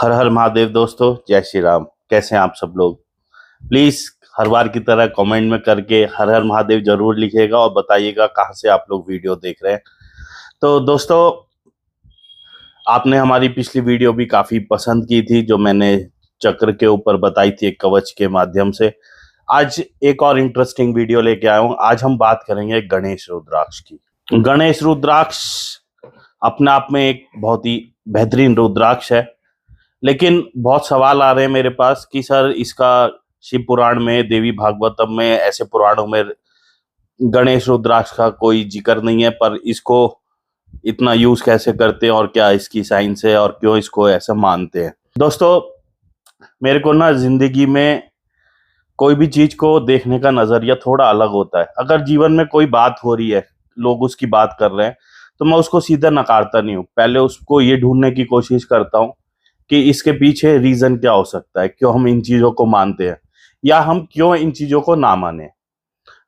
हर हर महादेव दोस्तों, जय श्री राम। कैसे हैं आप सब लोग? प्लीज हर बार की तरह कमेंट में करके हर हर महादेव जरूर लिखिएगा और बताइएगा कहाँ से आप लोग वीडियो देख रहे हैं। तो दोस्तों, आपने हमारी पिछली वीडियो भी काफी पसंद की थी, जो मैंने चक्र के ऊपर बताई थी एक कवच के माध्यम से। आज एक और इंटरेस्टिंग वीडियो लेके आया हूँ। आज हम बात करेंगे गणेश रुद्राक्ष की। गणेश रुद्राक्ष अपने आप में एक बहुत ही बेहतरीन रुद्राक्ष है, लेकिन बहुत सवाल आ रहे हैं मेरे पास कि सर इसका शिव पुराण में, देवी भागवतम में, ऐसे पुराणों में गणेश रुद्राक्ष का कोई जिक्र नहीं है, पर इसको इतना यूज कैसे करते हैं और क्या इसकी साइंस है और क्यों इसको ऐसा मानते हैं। दोस्तों, मेरे को ना जिंदगी में कोई भी चीज को देखने का नजरिया थोड़ा अलग होता है। अगर जीवन में कोई बात हो रही है, लोग उसकी बात कर रहे हैं, तो मैं उसको सीधा नकारता नहीं हूँ। पहले उसको ये ढूंढने की कोशिश करता हूँ कि इसके पीछे रीजन क्या हो सकता है, क्यों हम इन चीजों को मानते हैं या हम क्यों इन चीजों को ना माने।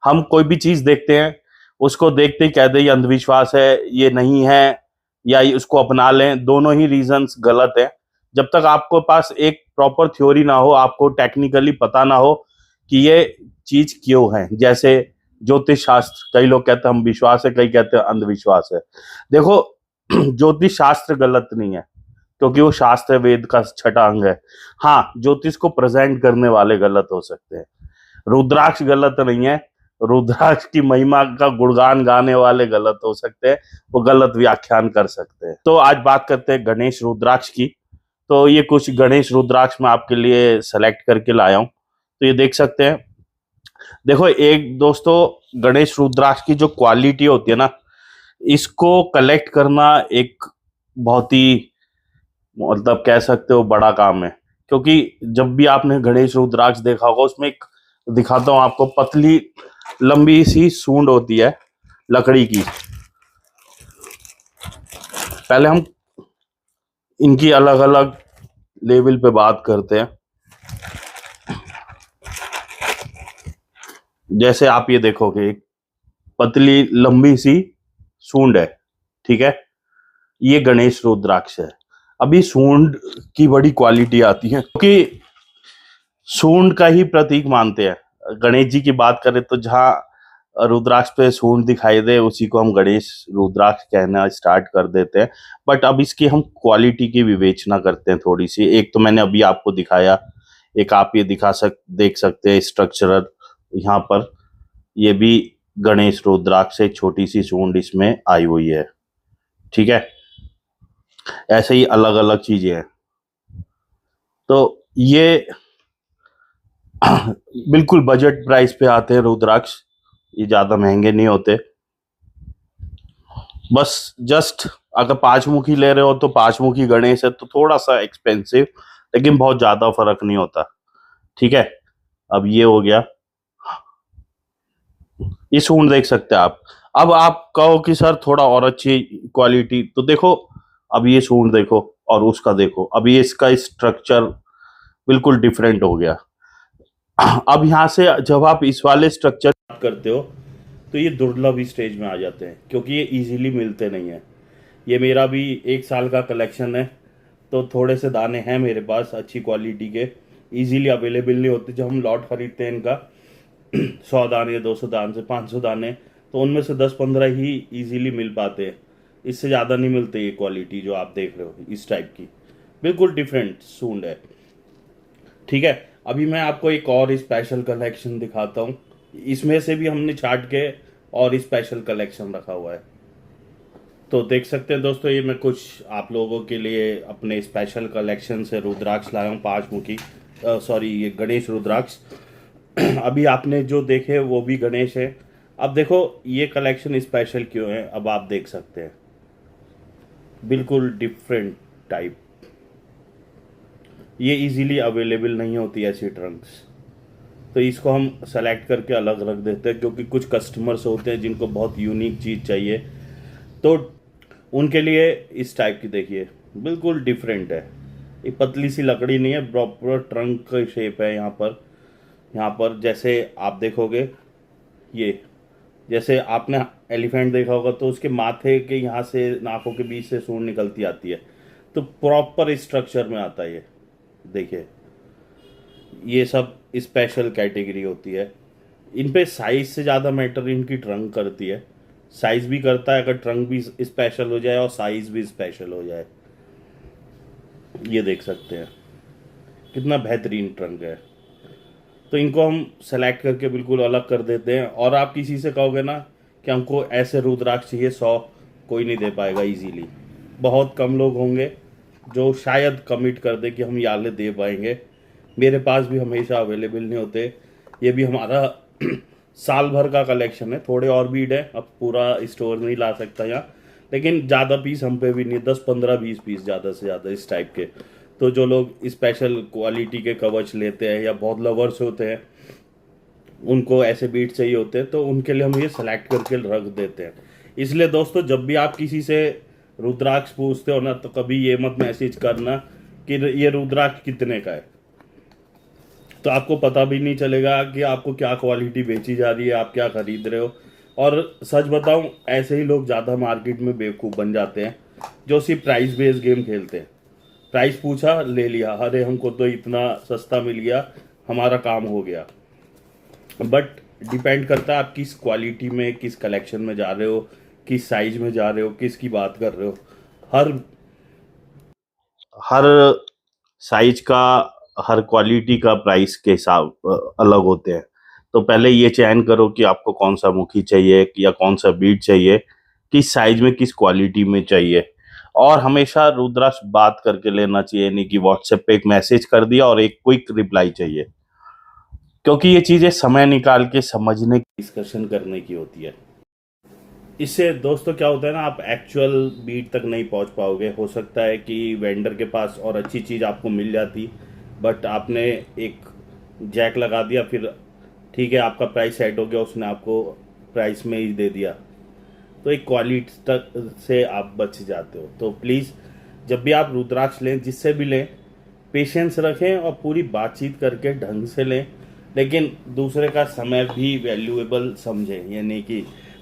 हम कोई भी चीज देखते हैं, उसको देखते ही कह दे ये अंधविश्वास है, ये नहीं है, या ये उसको अपना लें। दोनों ही रीजंस गलत है। जब तक आपको पास एक प्रॉपर थ्योरी ना हो, आपको टेक्निकली पता ना हो कि ये चीज क्यों है। जैसे ज्योतिष शास्त्र, कई लोग कहते हैं हम विश्वास है, कई कहते हैं अंधविश्वास है। देखो, ज्योतिष शास्त्र गलत नहीं है, क्योंकि वो शास्त्र वेद का छठा अंग है। हाँ, ज्योतिष को प्रेजेंट करने वाले गलत हो सकते हैं। रुद्राक्ष गलत नहीं है, रुद्राक्ष की महिमा का गुणगान गाने वाले गलत हो सकते हैं, वो गलत व्याख्यान कर सकते हैं। तो आज बात करते हैं गणेश रुद्राक्ष की। तो ये कुछ गणेश रुद्राक्ष मैं आपके लिए सेलेक्ट करके लाया हूं, तो ये देख सकते हैं। देखो, एक दोस्तों, गणेश रुद्राक्ष की जो क्वालिटी होती है ना, इसको कलेक्ट करना एक बहुत ही, मतलब कह सकते हो, बड़ा काम है। क्योंकि जब भी आपने गणेश रुद्राक्ष देखा होगा, उसमें एक दिखाता हूं आपको, पतली लंबी सी सूंड होती है लकड़ी की। पहले हम इनकी अलग अलग लेवल पे बात करते हैं। जैसे आप ये देखोगे, एक पतली लंबी सी सूंड है, ठीक है। ये गणेश रुद्राक्ष है। अभी सूंड की बड़ी क्वालिटी आती है, क्योंकि सूंड का ही प्रतीक मानते हैं। गणेश जी की बात करें तो जहाँ रुद्राक्ष पे सूंड दिखाई दे, उसी को हम गणेश रुद्राक्ष कहना स्टार्ट कर देते हैं। बट अब इसकी हम क्वालिटी की विवेचना करते हैं थोड़ी सी। एक तो मैंने अभी आपको दिखाया, एक आप ये देख सकते हैं स्ट्रक्चरल यहाँ पर। ये भी गणेश रुद्राक्ष से छोटी सी सूंड इसमें आई हुई है, ठीक है। ऐसे ही अलग अलग चीजें हैं। तो ये बिल्कुल बजट प्राइस पे आते हैं रुद्राक्ष, ये ज्यादा महंगे नहीं होते। बस जस्ट अगर पांचमुखी ले रहे हो तो पांचमुखी गणेश है तो थोड़ा सा एक्सपेंसिव, लेकिन बहुत ज्यादा फर्क नहीं होता, ठीक है। अब ये हो गया, ये सूंड देख सकते हैं आप। अब आप कहो कि सर थोड़ा और अच्छी क्वालिटी, तो देखो, अब ये सूंड देखो और उसका देखो, अब ये इसका स्ट्रक्चर बिल्कुल डिफरेंट हो गया। अब यहाँ से जब आप इस वाले स्ट्रक्चर करते हो, तो ये दुर्लभ स्टेज में आ जाते हैं, क्योंकि ये इजीली मिलते नहीं है। ये मेरा भी 1 साल का कलेक्शन है, तो थोड़े से दाने हैं मेरे पास अच्छी क्वालिटी के, इजीली अवेलेबल नहीं होते। जब हम लॉट खरीदते हैं इनका 100 दाने, 200 दाने से 500 दाने, तो उनमें से 10-15 ही इजीली मिल पाते हैं। इससे ज़्यादा नहीं मिलते। ये क्वालिटी जो आप देख रहे हो इस टाइप की, बिल्कुल डिफरेंट सूंड है, ठीक है। अभी मैं आपको एक और स्पेशल कलेक्शन दिखाता हूँ। इसमें से भी हमने छाट के और स्पेशल कलेक्शन रखा हुआ है। तो देख सकते हैं दोस्तों, ये मैं कुछ आप लोगों के लिए अपने स्पेशल कलेक्शन से रुद्राक्ष लाया हूँ, पांचमुखी, सॉरी, ये गणेश रुद्राक्ष। अभी आपने जो देखे वो भी गणेश है। अब देखो ये कलेक्शन स्पेशल क्यों है, अब आप देख सकते हैं, बिल्कुल डिफरेंट टाइप। ये इजीली अवेलेबल नहीं होती ऐसी ट्रंक्स, तो इसको हम सेलेक्ट करके अलग रख देते हैं, क्योंकि कुछ कस्टमर्स होते हैं जिनको बहुत यूनिक चीज़ चाहिए, तो उनके लिए इस टाइप की देखिए, बिल्कुल डिफरेंट है। ये पतली सी लकड़ी नहीं है, प्रॉपर ट्रंक का शेप है। यहाँ पर जैसे आप देखोगे, ये जैसे आपने एलिफेंट देखा होगा, तो उसके माथे के यहाँ से नाकों के बीच से सूंड निकलती आती है, तो प्रॉपर स्ट्रक्चर में आता है ये। देखिए ये सब स्पेशल कैटेगरी होती है। इन पे साइज से ज़्यादा मैटर इनकी ट्रंक करती है। साइज भी करता है, अगर ट्रंक भी स्पेशल हो जाए और साइज भी स्पेशल हो जाए। ये देख सकते हैं कितना बेहतरीन ट्रंक है। तो इनको हम सेलेक्ट करके बिल्कुल अलग कर देते हैं। और आप किसी से कहोगे ना कि हमको ऐसे रुद्राक्ष चाहिए 100, कोई नहीं दे पाएगा इजीली। बहुत कम लोग होंगे जो शायद कमिट कर दे कि हम ये वाले दे पाएंगे। मेरे पास भी हमेशा अवेलेबल नहीं होते। ये भी हमारा साल भर का कलेक्शन है। थोड़े और बीड है, अब पूरा स्टोर नहीं ला सकता यहाँ, लेकिन ज़्यादा पीस हम पे भी नहीं, 10 15 20 पीस ज़्यादा से ज़्यादा इस टाइप के। तो जो लोग स्पेशल क्वालिटी के कवच लेते हैं या बहुत लवर्स होते हैं, उनको ऐसे बीट चाहिए होते हैं, तो उनके लिए हम ये सेलेक्ट करके रख देते हैं। इसलिए दोस्तों जब भी आप किसी से रुद्राक्ष पूछते हो ना, तो कभी ये मत मैसेज करना कि ये रुद्राक्ष कितने का है। तो आपको पता भी नहीं चलेगा कि आपको क्या क्वालिटी बेची जा रही है, आप क्या खरीद रहे हो। और सच बताऊं, ऐसे ही लोग ज़्यादा मार्केट में बेवकूफ़ बन जाते हैं जो सिर्फ प्राइस बेस्ड गेम खेलते हैं। प्राइस पूछा, ले लिया, अरे हमको तो इतना सस्ता मिल गया, हमारा काम हो गया। बट डिपेंड करता है आप किस क्वालिटी में, किस कलेक्शन में जा रहे हो, किस साइज में जा रहे हो, किसकी बात कर रहे हो। हर हर साइज का, हर क्वालिटी का प्राइस के हिसाब अलग होते हैं। तो पहले ये चयन करो कि आपको कौन सा मुखी चाहिए या कौन सा बीट चाहिए, किस साइज में, किस क्वालिटी में चाहिए। और हमेशा रुद्राक्ष बात करके लेना चाहिए, नहीं कि व्हाट्सएप पे एक मैसेज कर दिया और एक क्विक रिप्लाई चाहिए। क्योंकि ये चीज़ें समय निकाल के समझने की, डिस्कशन करने की होती है। इससे दोस्तों क्या होता है ना, आप एक्चुअल बीट तक नहीं पहुंच पाओगे। हो सकता है कि वेंडर के पास और अच्छी चीज़ आपको मिल जाती, बट आपने एक जैक लगा दिया, फिर ठीक है आपका प्राइस सेट हो गया, उसने आपको प्राइस में ही दे दिया, तो एक क्वालिटी तक से आप बच जाते हो। तो प्लीज़ जब भी आप रुद्राक्ष लें, जिससे भी लें, पेशेंस रखें और पूरी बातचीत करके ढंग से लें। लेकिन दूसरे का समय भी वैल्यूएबल समझें, ये नहीं कि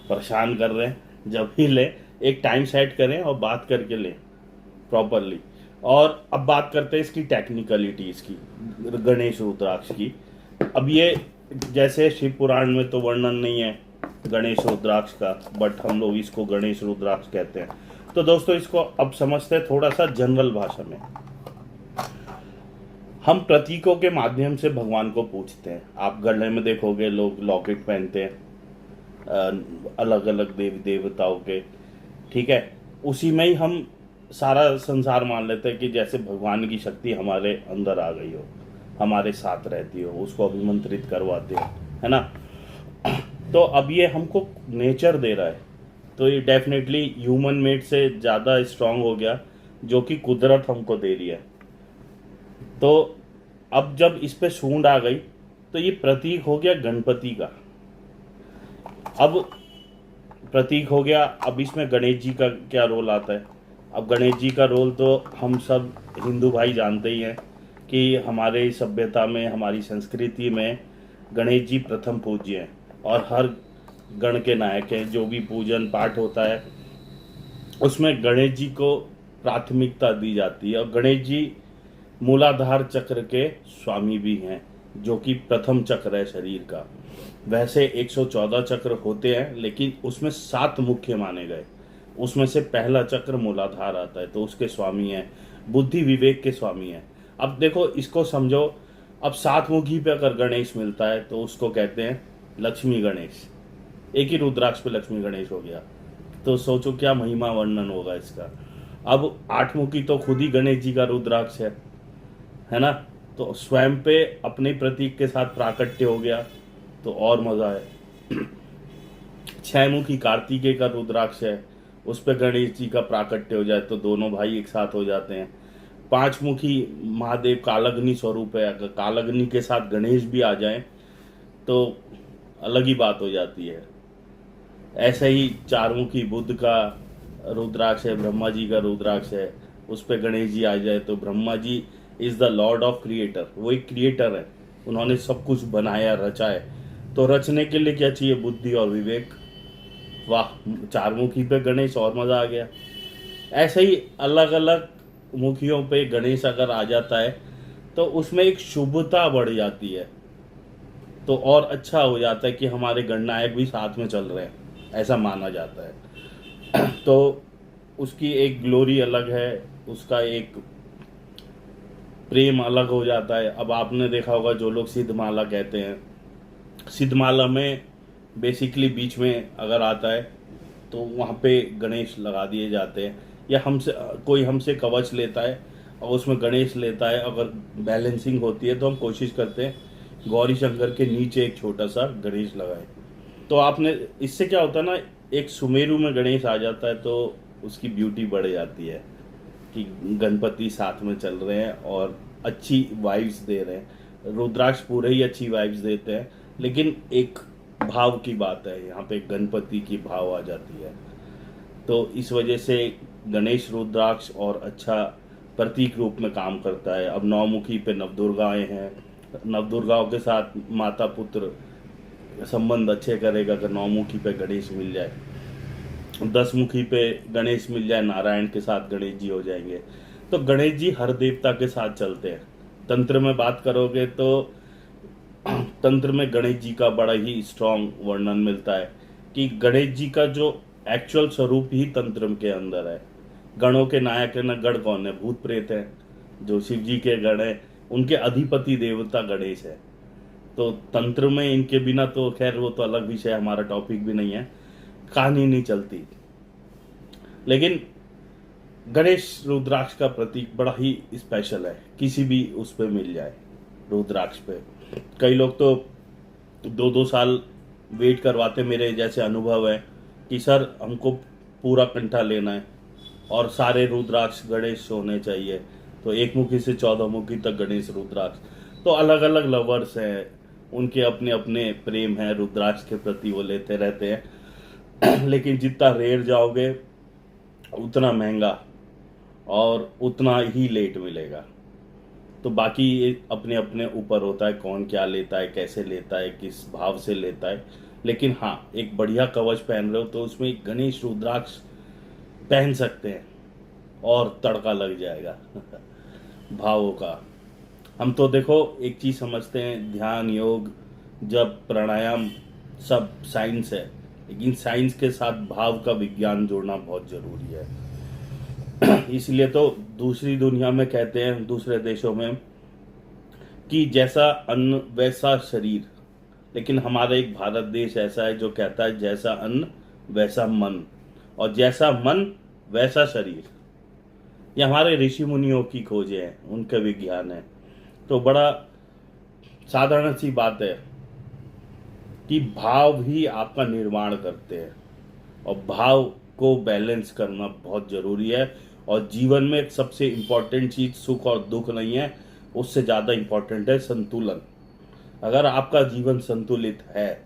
परेशान कर रहे हैं। जब भी लें एक टाइम सेट करें और बात करके लें प्रॉपरली। और अब बात करते हैं इसकी टेक्निकलिटी, इसकी गणेश रुद्राक्ष की। अब ये जैसे शिव पुराण में तो वर्णन नहीं है गणेश रुद्राक्ष का, बट हम लोग इसको गणेश रुद्राक्ष कहते हैं। तो दोस्तों इसको अब समझते हैं थोड़ा सा जनरल भाषा में। हम प्रतीकों के माध्यम से भगवान को पूछते हैं। आप गले में देखोगे लोग लॉकेट पहनते हैं अलग अलग देवी देवताओं के, ठीक है। उसी में ही हम सारा संसार मान लेते हैं कि जैसे भगवान की शक्ति हमारे अंदर आ गई हो, हमारे साथ रहती हो, उसको अभिमंत्रित करवाते हो, है ना। तो अब ये हमको नेचर दे रहा है, तो ये डेफिनेटली ह्यूमन मेड से ज़्यादा स्ट्रांग हो गया, जो कि कुदरत हमको दे रही है। तो अब जब इस पे सूंड आ गई, तो ये प्रतीक हो गया गणपति का। अब प्रतीक हो गया, अब इसमें गणेश जी का क्या रोल आता है। अब गणेश जी का रोल तो हम सब हिंदू भाई जानते ही हैं कि हमारे सभ्यता में, हमारी संस्कृति में गणेश जी प्रथम पूज्य हैं और हर गण के नायक हैं। जो भी पूजन पाठ होता है उसमें गणेश जी को प्राथमिकता दी जाती है। और गणेश जी मूलाधार चक्र के स्वामी भी हैं, जो कि प्रथम चक्र है शरीर का। वैसे 114 चक्र होते हैं, लेकिन उसमें 7 मुख्य माने गए। उसमें से पहला चक्र मूलाधार आता है, तो उसके स्वामी हैं, बुद्धि विवेक के स्वामी हैं। अब देखो इसको समझो, अब 7 मुखी पे अगर गणेश मिलता है तो उसको कहते हैं लक्ष्मी गणेश। एक ही रुद्राक्ष पे लक्ष्मी गणेश हो गया, तो सोचो क्या महिमा वर्णन होगा इसका। अब 8 मुखी तो खुद ही गणेश जी का रुद्राक्ष है ना। तो स्वयं पे अपने प्रतीक के साथ प्राकट्य हो गया, तो और मजा है। 6 मुखी कार्तिकेय का रुद्राक्ष है, उस पे गणेश जी का प्राकट्य हो जाए तो दोनों भाई एक साथ हो जाते हैं। 5 मुखी महादेव कालग्नि स्वरूप है, अगर कालग्नि के साथ गणेश भी आ जाए तो अलग ही बात हो जाती है। ऐसे ही 4 मुखी बुद्ध का रुद्राक्ष है, ब्रह्मा जी का रुद्राक्ष है, उस पे गणेश जी आ जाए तो Brahma ji is the lord of creator, वो एक क्रिएटर है, उन्होंने सब कुछ बनाया, रचा है। तो रचने के लिए क्या चाहिए, बुद्धि और विवेक। वाह, 4 मुखी पे गणेश, और मजा आ गया। ऐसे ही अलग अलग मुखियों पे गणेश अगर आ जाता है तो उसमें एक शुभता बढ़ जाती है, तो और अच्छा हो जाता है कि हमारे गणनायक भी साथ में चल रहे हैं, ऐसा माना जाता है। तो उसकी एक ग्लोरी अलग है, उसका एक प्रेम अलग हो जाता है। अब आपने देखा होगा जो लोग सिद्धमाला कहते हैं, सिद्धमाला में बेसिकली बीच में अगर आता है तो वहाँ पे गणेश लगा दिए जाते हैं, या हमसे कोई हमसे कवच लेता है और उसमें गणेश लेता है, अगर बैलेंसिंग होती है तो हम कोशिश करते हैं गौरी शंकर के नीचे एक छोटा सा गणेश लगाए। तो आपने इससे क्या होता है ना, एक सुमेरु में गणेश आ जाता है तो उसकी ब्यूटी बढ़ जाती है कि गणपति साथ में चल रहे हैं और अच्छी वाइब्स दे रहे हैं। रुद्राक्ष पूरे ही अच्छी वाइब्स देते हैं, लेकिन एक भाव की बात है, यहाँ पे गणपति की भाव आ जाती है। तो इस वजह से गणेश रुद्राक्ष और अच्छा प्रतीक रूप में काम करता है। अब नौमुखी पे नवदुर्गाएं हैं, नवदुर्गाओं के साथ माता पुत्र संबंध अच्छे करेगा अगर नौमुखी पे गणेश मिल जाए। 10 मुखी पे गणेश मिल जाए, नारायण के साथ गणेश जी हो जाएंगे। तो गणेश जी हर देवता के साथ चलते हैं। तंत्र में बात करोगे तो तंत्र में गणेश जी का बड़ा ही स्ट्रॉन्ग वर्णन मिलता है कि गणेश जी का जो एक्चुअल स्वरूप ही तंत्र के अंदर है। गणों के नायक है ना, गण कौन है? भूत प्रेत है। जो शिव जी के गण है उनके अधिपति देवता गणेश है। तो तंत्र में इनके बिना तो खैर वो तो अलग विषय, हमारा टॉपिक भी नहीं है, कहानी नहीं चलती। लेकिन गणेश रुद्राक्ष का प्रतीक बड़ा ही स्पेशल है, किसी भी उस पे मिल जाए रुद्राक्ष पे। कई लोग तो 2-2 साल वेट करवाते, मेरे जैसे अनुभव है कि सर हमको पूरा कंठा लेना है और सारे रुद्राक्ष गणेश होने चाहिए। तो 1 मुखी से 14 मुखी तक गणेश रुद्राक्ष। तो अलग अलग लवर्स हैं, उनके अपने अपने प्रेम है रुद्राक्ष के प्रति, वो लेते रहते हैं। लेकिन जितना रेयर जाओगे उतना महंगा और उतना ही लेट मिलेगा। तो बाकी ये अपने अपने ऊपर होता है कौन क्या लेता है, कैसे लेता है, किस भाव से लेता है। लेकिन हाँ, एक बढ़िया कवच पहन रहे हो तो उसमें एक गणेश रुद्राक्ष पहन सकते हैं और तड़का लग जाएगा भावों का। हम तो देखो एक चीज समझते हैं, ध्यान, योग, जप, प्राणायाम सब साइंस है, लेकिन साइंस के साथ भाव का विज्ञान जोड़ना बहुत जरूरी है। इसलिए तो दूसरी दुनिया में कहते हैं, दूसरे देशों में, कि जैसा अन्न वैसा शरीर। लेकिन हमारा एक भारत देश ऐसा है जो कहता है जैसा अन्न वैसा मन, और जैसा मन वैसा शरीर। ये हमारे ऋषि मुनियों की खोजें हैं, उनका विज्ञान है। तो बड़ा साधारण सी बात है कि भाव ही आपका निर्माण करते हैं, और भाव को बैलेंस करना बहुत जरूरी है। और जीवन में सबसे इम्पोर्टेंट चीज सुख और दुख नहीं है, उससे ज़्यादा इम्पोर्टेंट है संतुलन। अगर आपका जीवन संतुलित है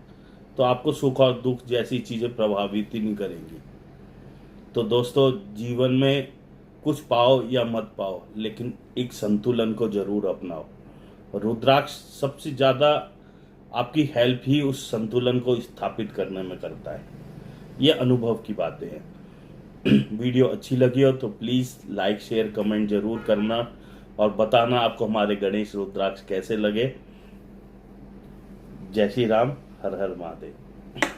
तो आपको सुख और दुख जैसी चीज़ें प्रभावित ही नहीं करेंगी। तो दोस्तों, जीवन में कुछ पाओ या मत पाओ, लेकिन एक संतुलन को जरूर अपनाओ। रुद्राक्ष सबसे ज़्यादा आपकी हेल्प ही उस संतुलन को स्थापित करने में करता है। ये अनुभव की बातें हैं। वीडियो अच्छी लगी हो तो प्लीज़ लाइक, शेयर, कमेंट जरूर करना और बताना आपको हमारे गणेश रुद्राक्ष कैसे लगे। जय श्री राम, हर हर महादेव।